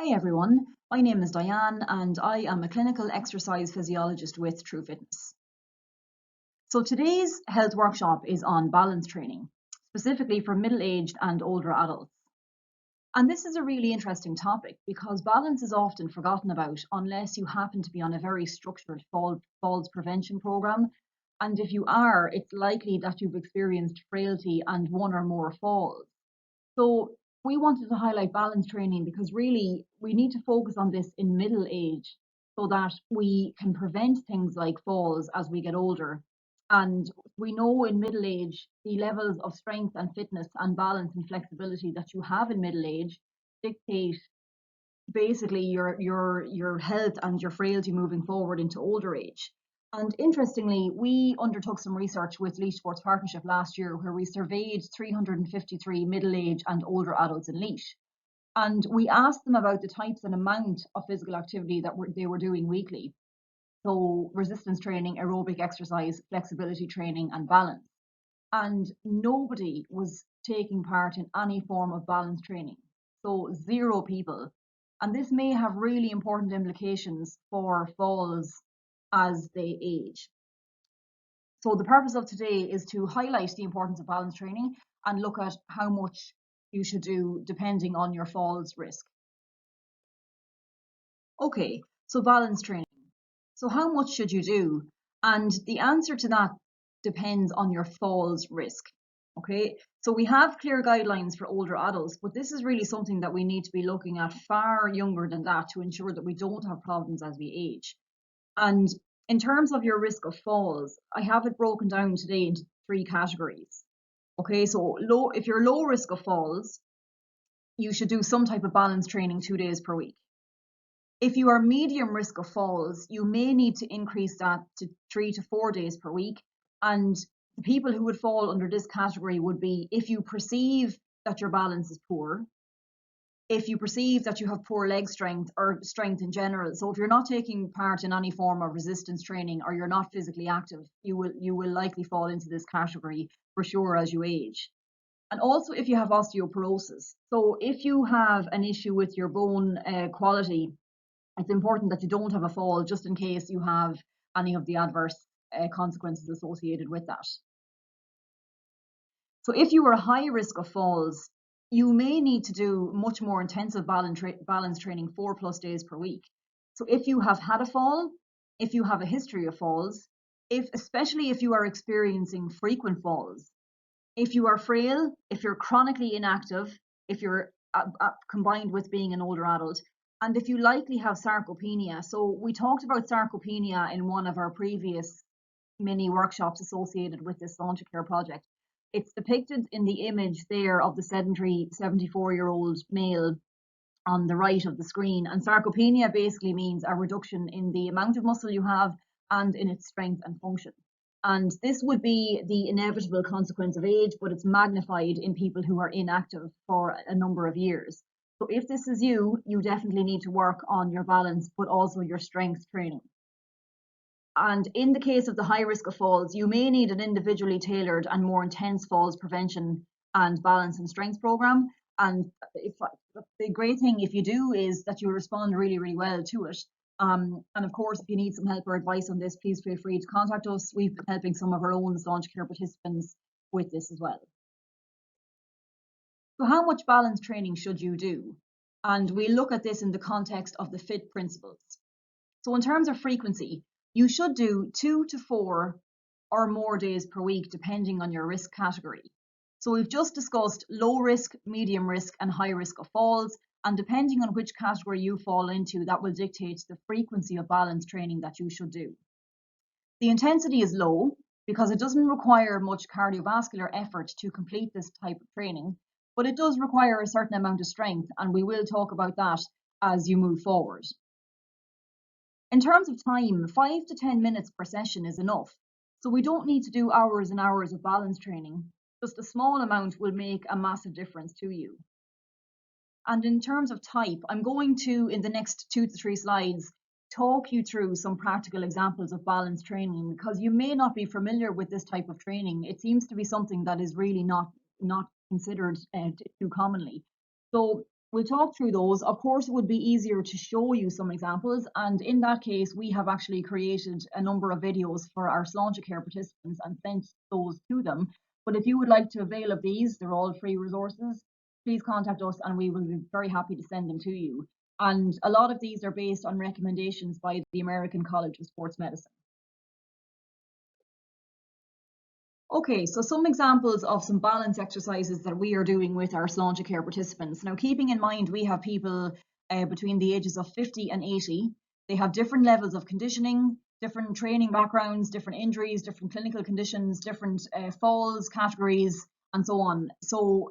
Hi everyone, my name is Diane and I am a clinical exercise physiologist with True Fitness. So today's health workshop is on balance training, specifically for middle-aged and older adults. And this is a really interesting topic because balance is often forgotten about unless you happen to be on a very structured falls prevention program. And if you are, it's likely that you've experienced frailty and one or more falls. So we wanted to highlight balance training because really we need to focus on this in middle age so that we can prevent things like falls as we get older. And we know in middle age, the levels of strength and fitness and balance and flexibility that you have in middle age dictate basically your health and your frailty moving forward into older age. And interestingly, we undertook some research with Laois Sports Partnership last year where we surveyed 353 middle-aged and older adults in Laois. And we asked them about the types and amount of physical activity that they were doing weekly. So resistance training, aerobic exercise, flexibility training, and balance. And nobody was taking part in any form of balance training. So 0 people. And this may have really important implications for falls as they age. So the purpose of today is to highlight the importance of balance training and look at how much you should do depending on your falls risk. Okay, so balance training. So how much should you do? And the answer to that depends on your falls risk. Okay, so we have clear guidelines for older adults, but this is really something that we need to be looking at far younger than that to ensure that we don't have problems as we age. And in terms of your risk of falls, I have it broken down today into 3 categories. Okay, so if you're low risk of falls, you should do some type of balance training 2 days per week. If you are medium risk of falls, you may need to increase that to 3 to 4 days per week. And the people who would fall under this category would be if you perceive that your balance is poor, if you perceive that you have poor leg strength or strength in general. So if you're not taking part in any form of resistance training or you're not physically active, you will likely fall into this category for sure as you age. And also if you have osteoporosis. So if you have an issue with your bone quality, it's important that you don't have a fall just in case you have any of the adverse consequences associated with that. So if you are high risk of falls, you may need to do much more intensive balance training 4+ days per week. So if you have had a fall, if you have a history of falls, especially if you are experiencing frequent falls, if you are frail, if you're chronically inactive, if you're combined with being an older adult, and if you likely have sarcopenia. So we talked about sarcopenia in one of our previous mini workshops associated with this Launch Care project. It's depicted in the image there of the sedentary 74-year-old male on the right of the screen. And sarcopenia basically means a reduction in the amount of muscle you have and in its strength and function. And this would be the inevitable consequence of age, but it's magnified in people who are inactive for a number of years. So if this is you, you definitely need to work on your balance, but also your strength training. And in the case of the high risk of falls, you may need an individually tailored and more intense falls prevention and balance and strength program. And the great thing if you do is that you respond really, really well to it. And of course, if you need some help or advice on this, please feel free to contact us. We've been helping some of our own Launch Care participants with this as well. So how much balance training should you do? And we look at this in the context of the FIT principles. So in terms of frequency, you should do 2 to 4 or more days per week, depending on your risk category. So we've just discussed low risk, medium risk, and high risk of falls. And depending on which category you fall into, that will dictate the frequency of balance training that you should do. The intensity is low because it doesn't require much cardiovascular effort to complete this type of training, but it does require a certain amount of strength, and we will talk about that as you move forward. In terms of time, 5 to 10 minutes per session is enough. So we don't need to do hours and hours of balance training. Just a small amount will make a massive difference to you. And in terms of type, I'm going to, in the next 2 to 3 slides, talk you through some practical examples of balance training because you may not be familiar with this type of training. It seems to be something that is really not considered too commonly. So we'll talk through those. Of course, it would be easier to show you some examples, and in that case, we have actually created a number of videos for our Sláinte Care participants and sent those to them. But if you would like to avail of these, they're all free resources, please contact us and we will be very happy to send them to you. And a lot of these are based on recommendations by the American College of Sports Medicine. Okay, so some examples of some balance exercises that we are doing with our Sláinte Care participants. Now, keeping in mind we have people between the ages of 50 and 80. They have different levels of conditioning, different training backgrounds, different injuries, different clinical conditions, different falls categories, and so on. So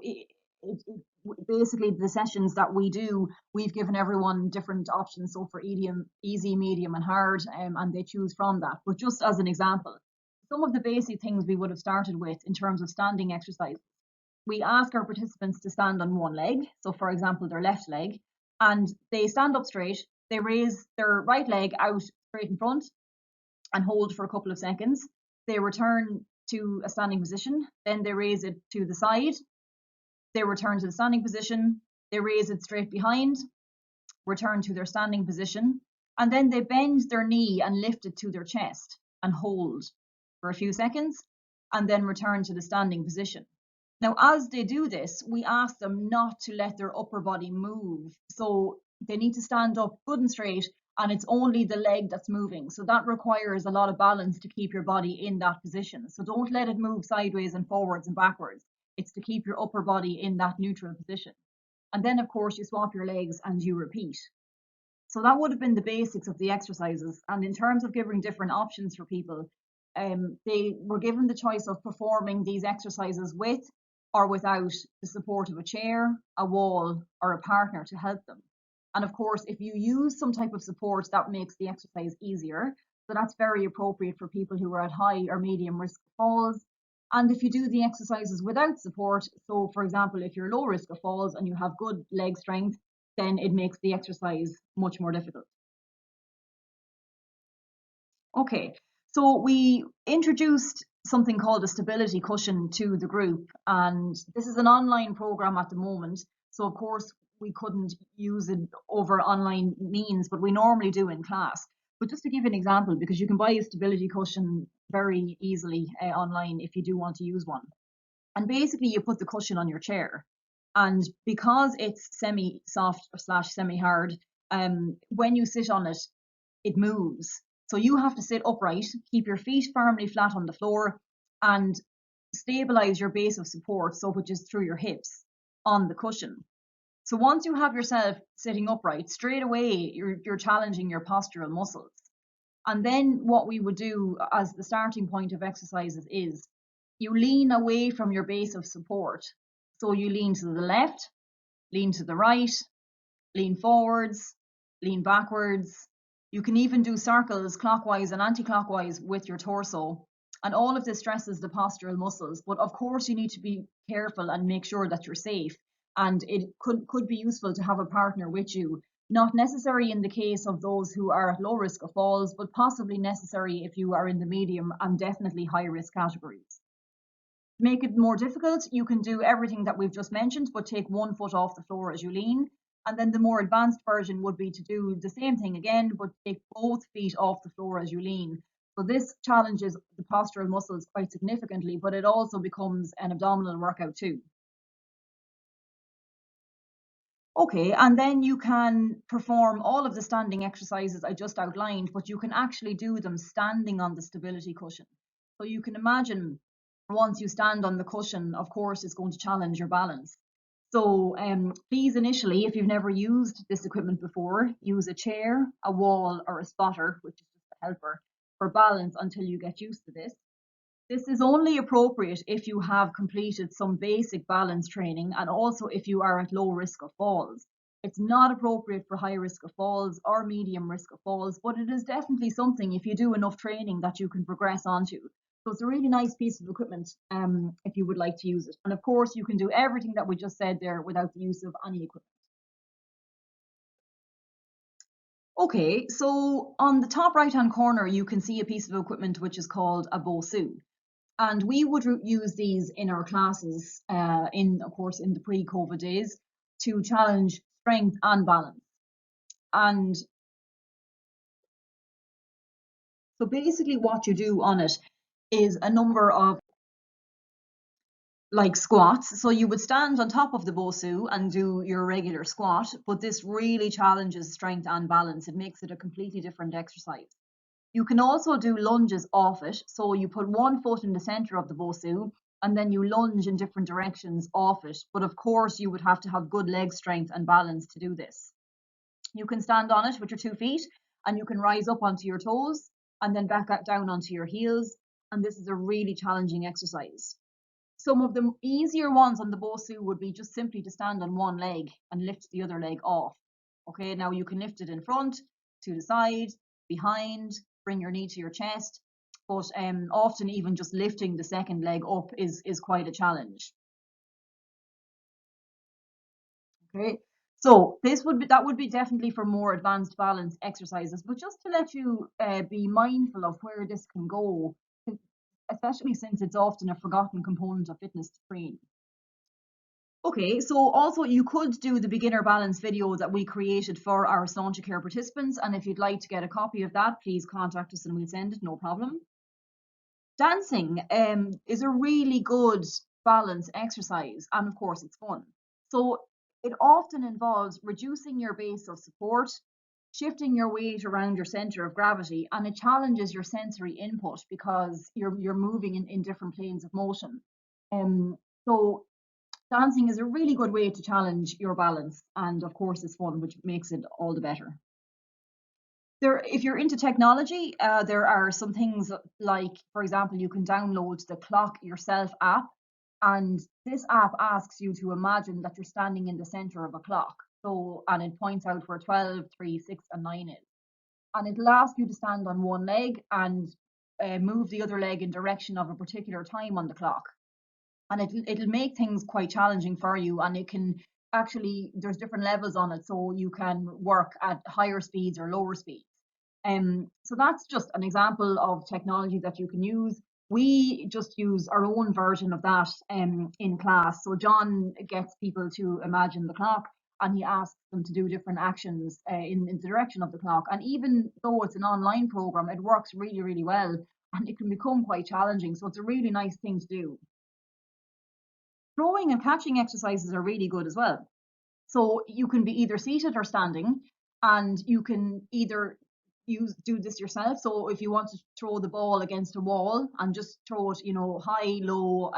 basically the sessions that we do, we've given everyone different options. So for easy, medium, and hard, and they choose from that. But just as an example, some of the basic things we would have started with in terms of standing exercise. We ask our participants to stand on one leg. So for example, their left leg, and they stand up straight. They raise their right leg out straight in front and hold for a couple of seconds. They return to a standing position. Then they raise it to the side. They return to the standing position. They raise it straight behind, return to their standing position, and then they bend their knee and lift it to their chest and hold for a few seconds, and then return to the standing position. Now, as they do this, we ask them not to let their upper body move. So they need to stand up good and straight, and it's only the leg that's moving. So that requires a lot of balance to keep your body in that position. So don't let it move sideways and forwards and backwards. It's to keep your upper body in that neutral position. And then, of course, you swap your legs and you repeat. So that would have been the basics of the exercises. And in terms of giving different options for people, they were given the choice of performing these exercises with or without the support of a chair, a wall, or a partner to help them. And of course, if you use some type of support, that makes the exercise easier. So that's very appropriate for people who are at high or medium risk of falls. And if you do the exercises without support, so for example, if you're low risk of falls and you have good leg strength, then it makes the exercise much more difficult. Okay, so we introduced something called a stability cushion to the group, and this is an online program at the moment. So of course we couldn't use it over online means, but we normally do in class. But just to give you an example, because you can buy a stability cushion very easily online if you do want to use one. And basically you put the cushion on your chair, and because it's semi-soft / semi-hard, when you sit on it, it moves. So you have to sit upright, keep your feet firmly flat on the floor, and stabilize your base of support, so which is through your hips, on the cushion. So once you have yourself sitting upright, straight away you're challenging your postural muscles. And then what we would do as the starting point of exercises is you lean away from your base of support. So you lean to the left, lean to the right, lean forwards, lean backwards. You can even do circles clockwise and anti-clockwise with your torso. And all of this stresses the postural muscles. But of course, you need to be careful and make sure that you're safe. And it could be useful to have a partner with you. Not necessary in the case of those who are at low risk of falls, but possibly necessary if you are in the medium and definitely high risk categories. To make it more difficult, you can do everything that we've just mentioned, but take one foot off the floor as you lean. And then the more advanced version would be to do the same thing again, but take both feet off the floor as you lean. So this challenges the postural muscles quite significantly, but it also becomes an abdominal workout too. Okay, and then you can perform all of the standing exercises I just outlined, but you can actually do them standing on the stability cushion. So you can imagine once you stand on the cushion, of course, it's going to challenge your balance. So please initially, if you've never used this equipment before, use a chair, a wall, or a spotter, which is just a helper, for balance until you get used to this. This is only appropriate if you have completed some basic balance training and also if you are at low risk of falls. It's not appropriate for high risk of falls or medium risk of falls, but it is definitely something if you do enough training that you can progress onto. So it's a really nice piece of equipment if you would like to use it. And of course, you can do everything that we just said there without the use of any equipment. Okay, so on the top right-hand corner, you can see a piece of equipment which is called a Bosu. And we would use these in our classes, of course, in the pre-COVID days to challenge strength and balance. And so basically what you do on it is a number of like squats. So you would stand on top of the Bosu and do your regular squat, but this really challenges strength and balance. It makes it a completely different exercise. You can also do lunges off it. So you put one foot in the center of the Bosu and then you lunge in different directions off it. But of course, you would have to have good leg strength and balance to do this. You can stand on it with your 2 feet and you can rise up onto your toes and then back down onto your heels. And this is a really challenging exercise. Some of the easier ones on the Bosu would be just simply to stand on one leg and lift the other leg off. Okay, now you can lift it in front, to the side, behind, bring your knee to your chest, but often even just lifting the second leg up is quite a challenge. Okay, so that would be definitely for more advanced balance exercises, but just to let you be mindful of where this can go, especially since it's often a forgotten component of fitness training. Okay, so also you could do the beginner balance video that we created for our Sauncha Care participants, and if you'd like to get a copy of that, please contact us and we'll send it, no problem. Dancing is a really good balance exercise, and of course it's fun. So it often involves reducing your base of support, shifting your weight around your center of gravity, and it challenges your sensory input because you're moving in different planes of motion. So dancing is a really good way to challenge your balance, and of course it's fun, which makes it all the better. If you're into technology, there are some things like, for example, you can download the Clock Yourself app, and this app asks you to imagine that you're standing in the center of a clock. So, and it points out where 12, 3, 6, and 9 is. And it'll ask you to stand on one leg and move the other leg in direction of a particular time on the clock. And it'll make things quite challenging for you, and it can actually, there's different levels on it, so you can work at higher speeds or lower speeds. So that's just an example of technology that you can use. We just use our own version of that in class. So John gets people to imagine the clock and he asks them to do different actions in the direction of the clock. And even though it's an online program, it works really, really well, and it can become quite challenging. So it's a really nice thing to do. Throwing and catching exercises are really good as well. So you can be either seated or standing, and you can either do this yourself. So if you want to throw the ball against a wall and just throw it, high, low,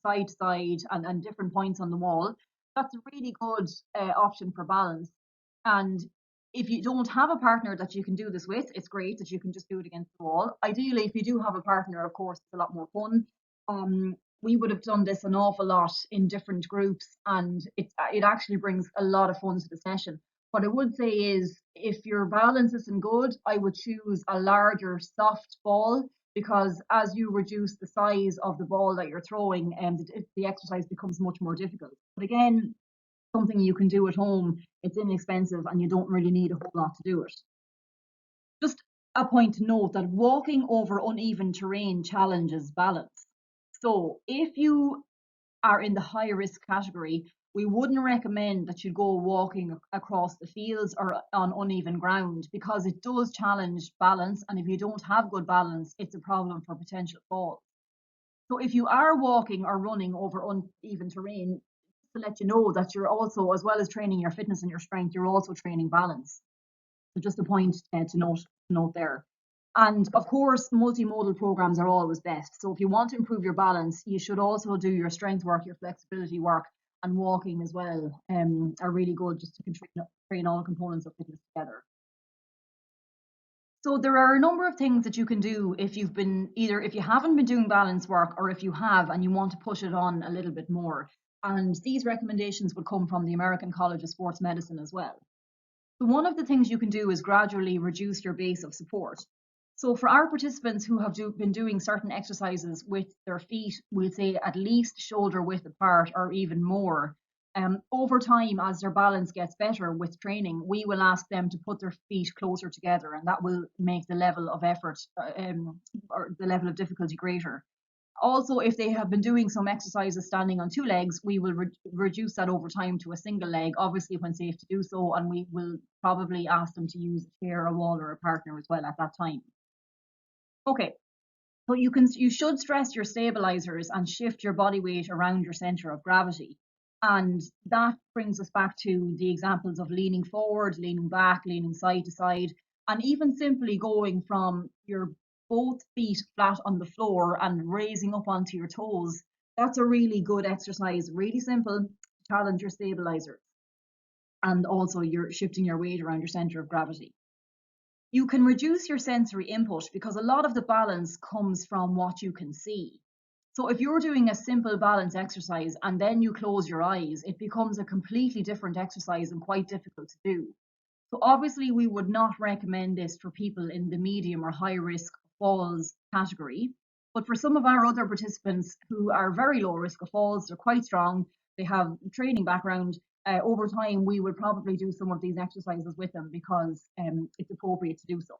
side to side, and different points on the wall, that's a really good option for balance. And if you don't have a partner that you can do this with, it's great that you can just do it against the wall. Ideally, if you do have a partner, of course, it's a lot more fun. We would have done this an awful lot in different groups, and it actually brings a lot of fun to the session. What I would say is, if your balance isn't good, I would choose a larger soft ball, because as you reduce the size of the ball that you're throwing, the exercise becomes much more difficult. But again, something you can do at home, it's inexpensive and you don't really need a whole lot to do it. Just a point to note that walking over uneven terrain challenges balance. So if you are in the high risk category, we wouldn't recommend that you go walking across the fields or on uneven ground, because it does challenge balance, and if you don't have good balance, it's a problem for potential falls. So if you are walking or running over uneven terrain, to let you know that you're also, as well as training your fitness and your strength, you're also training balance. So just a point to note there. And of course, multimodal programs are always best. So if you want to improve your balance, you should also do your strength work, your flexibility work, and walking as well are really good, just to train all components of fitness together. So there are a number of things that you can do if you haven't been doing balance work, or if you have and you want to push it on a little bit more. And these recommendations would come from the American College of Sports Medicine as well. So one of the things you can do is gradually reduce your base of support. So for our participants who have been doing certain exercises with their feet, we'll say at least shoulder width apart or even more. Over time, as their balance gets better with training, we will ask them to put their feet closer together, and that will make the level of effort or the level of difficulty greater. Also, if they have been doing some exercises standing on 2 legs, we will reduce that over time to a single leg, obviously when safe to do so, and we will probably ask them to use a chair, a wall, or a partner as well at that time. Okay, so you should stress your stabilizers and shift your body weight around your center of gravity. And that brings us back to the examples of leaning forward, leaning back, leaning side to side, and even simply going from your both feet flat on the floor and raising up onto your toes. That's a really good exercise, really simple to challenge your stabilizers. And also you're shifting your weight around your center of gravity. You can reduce your sensory input because a lot of the balance comes from what you can see. So if you're doing a simple balance exercise and then you close your eyes, it becomes a completely different exercise and quite difficult to do. So obviously we would not recommend this for people in the medium or high risk falls category. But for some of our other participants who are very low risk of falls, they're quite strong, they have training background, over time, we would probably do some of these exercises with them because it's appropriate to do so.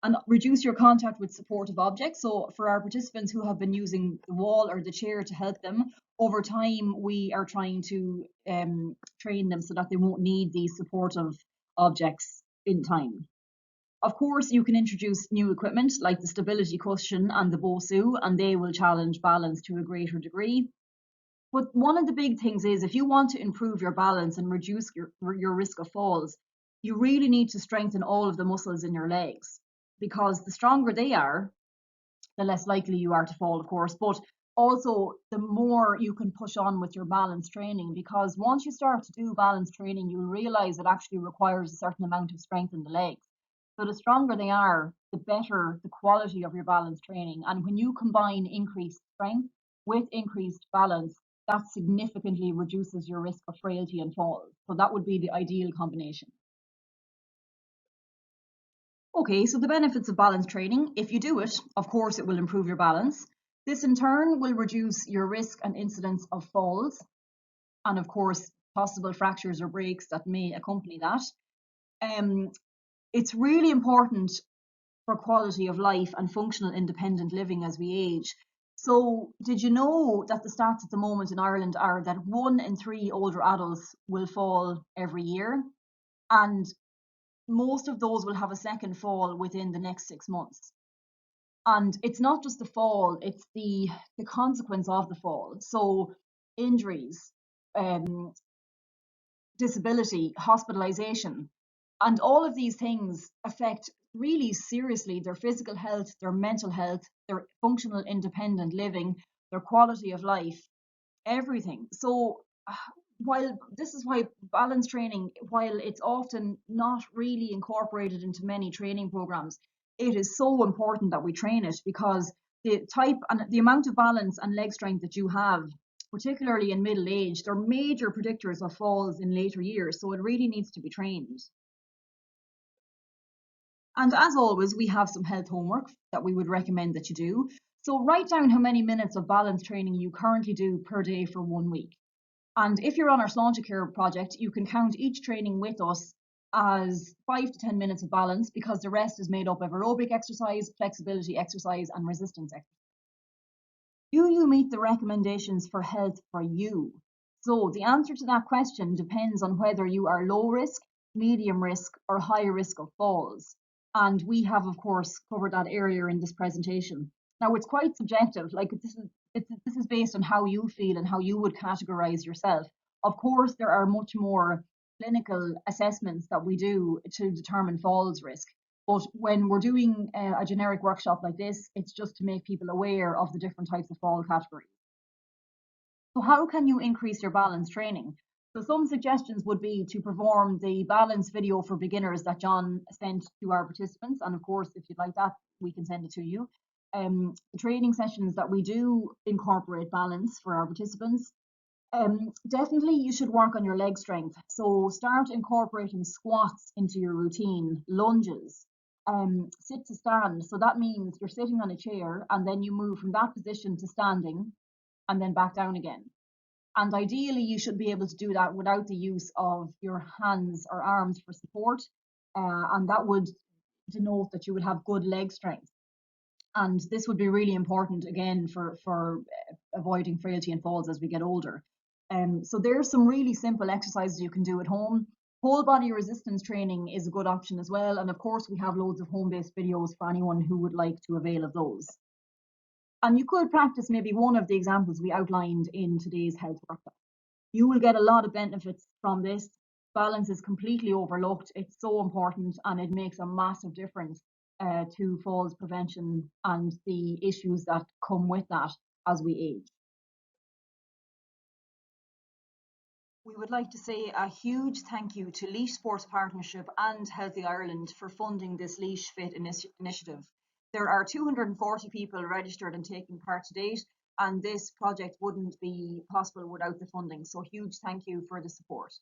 And reduce your contact with supportive objects. So for our participants who have been using the wall or the chair to help them, over time, we are trying to train them so that they won't need these supportive objects in time. Of course, you can introduce new equipment like the stability cushion and the Bosu, and they will challenge balance to a greater degree. But one of the big things is if you want to improve your balance and reduce your risk of falls, you really need to strengthen all of the muscles in your legs, because the stronger they are, the less likely you are to fall, of course, but also the more you can push on with your balance training, because once you start to do balance training, you'll realize it actually requires a certain amount of strength in the legs. So the stronger they are, the better the quality of your balance training. And when you combine increased strength with increased balance, that significantly reduces your risk of frailty and fall. So that would be the ideal combination. Okay, so the benefits of balance training. If you do it, of course, it will improve your balance. This in turn will reduce your risk and incidence of falls, and of course, possible fractures or breaks that may accompany that. It's really important for quality of life and functional independent living as we age. So did you know that the stats at the moment in Ireland are that 1 in 3 older adults will fall every year, and most of those will have a second fall within the next 6 months. And it's not just the fall, it's the consequence of the fall. So injuries, disability, hospitalization, and all of these things affect really seriously their physical health, their mental health, their functional independent living, their quality of life, everything. So while this is why balance training, while it's often not really incorporated into many training programs, it is so important that we train it, because the type and the amount of balance and leg strength that you have, particularly in middle age, they're major predictors of falls in later years. So it really needs to be trained. And as always, we have some health homework that we would recommend that you do. So write down how many minutes of balance training you currently do per day for 1 week. And if you're on our Saunticare project, you can count each training with us as 5 to 10 minutes of balance, because the rest is made up of aerobic exercise, flexibility exercise, and resistance exercise. Do you meet the recommendations for health for you? So the answer to that question depends on whether you are low risk, medium risk, or high risk of falls. And we have, of course, covered that earlier in this presentation. Now, it's quite subjective. Like this is based on how you feel and how you would categorize yourself. Of course, there are much more clinical assessments that we do to determine falls risk. But when we're doing a generic workshop like this, it's just to make people aware of the different types of fall categories. So how can you increase your balance training? So some suggestions would be to perform the balance video for beginners that John sent to our participants. And of course, if you'd like that, we can send it to you. The training sessions that we do incorporate balance for our participants. Definitely you should work on your leg strength. So start incorporating squats into your routine, lunges, sit to stand. So that means you're sitting on a chair and then you move from that position to standing and then back down again. And ideally you should be able to do that without the use of your hands or arms for support. And that would denote that you would have good leg strength. And this would be really important again for avoiding frailty and falls as we get older. So there's some really simple exercises you can do at home. Whole body resistance training is a good option as well. And of course, we have loads of home-based videos for anyone who would like to avail of those. And you could practice maybe one of the examples we outlined in today's health workshop. You will get a lot of benefits from this. Balance is completely overlooked. It's so important and it makes a massive difference to falls prevention and the issues that come with that as we age. We would like to say a huge thank you to Laois Sports Partnership and Healthy Ireland for funding this Laois Fit initiative. There are 240 people registered and taking part to date, and this project wouldn't be possible without the funding. So huge thank you for the support.